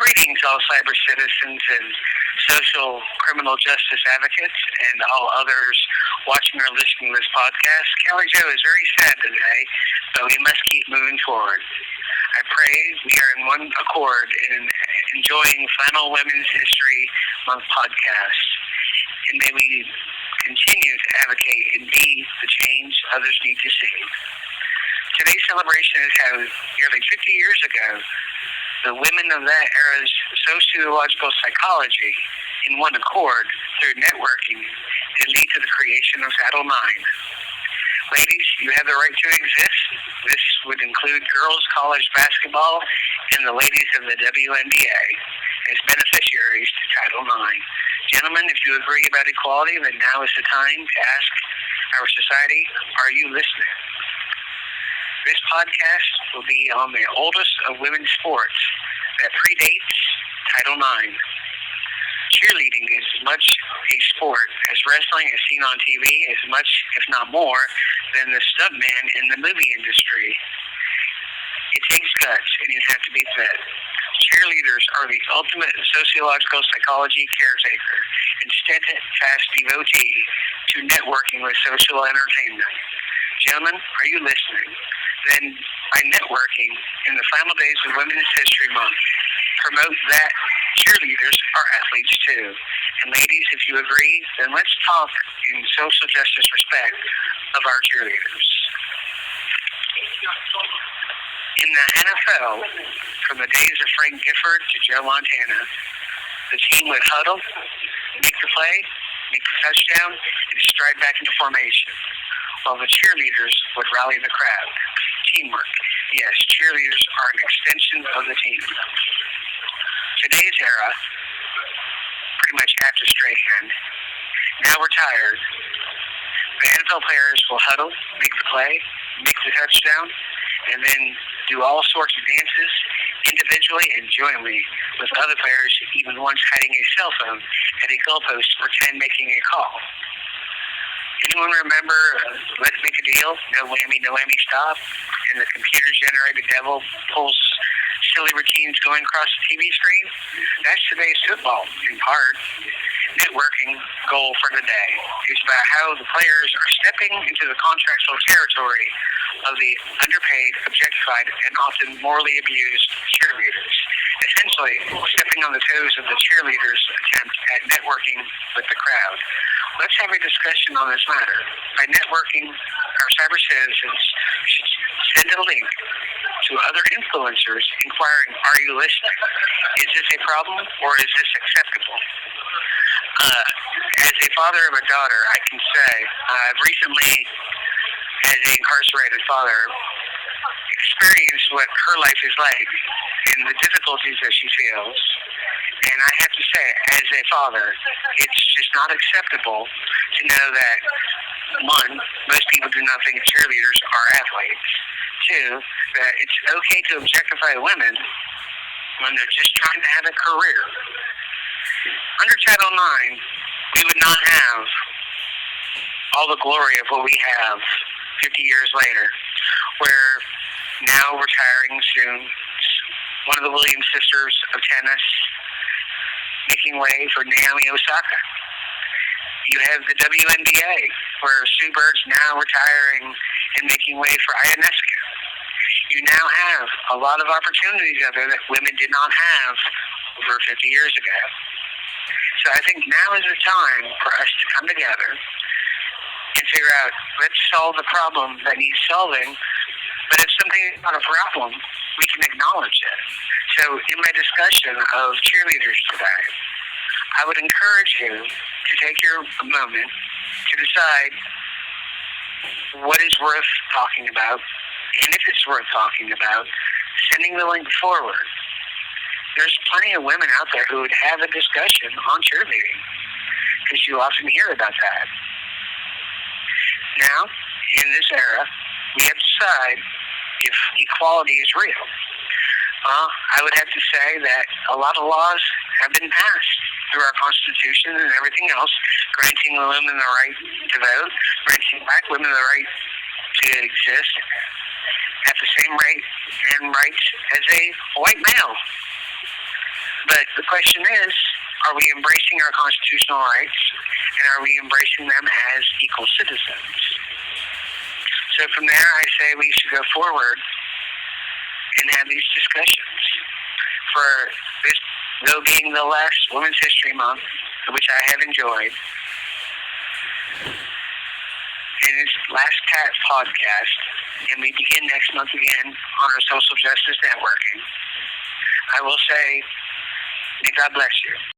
Greetings, all cyber citizens and social criminal justice advocates and all others watching or listening to this podcast. Cali Joe is very sad today, but we must keep moving forward. I pray we are in one accord in enjoying Final Women's History Month podcast, and may we continue to advocate and be the change others need to see. Today's celebration is how nearly 50 years ago, the women of that era's sociological psychology, in one accord, through networking, did lead to the creation of Title IX. Ladies, you have the right to exist. This would include girls' college basketball and the ladies of the WNBA as beneficiaries to Title IX. Gentlemen, if you agree about equality, then now is the time to ask our society, are you listening? This podcast will be on the oldest of women's sports that predates Title IX. Cheerleading is as much a sport as wrestling is seen on TV, as much, if not more, than the stuntman in the movie industry. It takes guts, and you have to be fed. Cheerleaders are the ultimate sociological psychology caretaker and steadfast devotee to networking with social entertainment. Gentlemen, are you listening? Then, by networking in the final days of Women's History Month, promote that cheerleaders are athletes too. And ladies, if you agree, then let's talk in social justice respect of our cheerleaders. In the NFL, from the days of Frank Gifford to Joe Montana, the team would huddle, make the play, make the touchdown, and stride back into formation, while the cheerleaders would rally the crowd. Teamwork. Yes, cheerleaders are an extension of the team. Today's era, pretty much after Strahan, now retired, the NFL players will huddle, make the play, make the touchdown, and then do all sorts of dances individually and jointly with other players, even ones hiding a cell phone at a goalpost to pretend making a call. Anyone remember Let's Make a Deal? No whammy, stop. And the computer-generated devil pulls silly routines going across the TV screen? That's today's football, in part. Networking goal for the day is about how the players are stepping into the contractual territory of the underpaid, objectified, and often morally abused cheerleaders. Essentially, stepping on the toes of the cheerleaders' attempt at networking with the crowd. Let's have a discussion on this matter. By networking, our cyber citizens should send a link to other influencers inquiring, are you listening? Is this a problem or is this acceptable? As a father of a daughter, I can say I've recently, as an incarcerated father, experienced what her life is like and the difficulties that she feels. And I have to say, as a father, it's just not acceptable to know that, one, most people do not think cheerleaders are athletes. Two, that it's okay to objectify women when they're just trying to have a career. Under Title IX, we would not have all the glory of what we have 50 years later, where now retiring soon, one of the Williams sisters of tennis, making way for Naomi Osaka. You have the WNBA, where Sue Bird's now retiring and making way for Ionescu. You now have a lot of opportunities out there that women did not have over 50 years ago. So I think now is the time for us to come together and figure out, let's solve the problem that needs solving, but if something is not a problem, we can acknowledge it. So in my discussion of cheerleaders today, I would encourage you to take your moment to decide what is worth talking about, and if it's worth talking about, sending the link forward. There's plenty of women out there who would have a discussion on cheerleading, because you often hear about that. Now, in this era, we have to decide if equality is real. I would have to say that a lot of laws have been passed through our Constitution and everything else, granting women the right to vote, granting black women the right to exist at the same rate and rights as a white male. But the question is, are we embracing our constitutional rights, and are we embracing them as equal citizens? So from there, I say we should go forward and have these discussions. For this, though being the last Women's History Month, which I have enjoyed, in its last podcast, and we begin next month again on our social justice networking, I will say, may God bless you.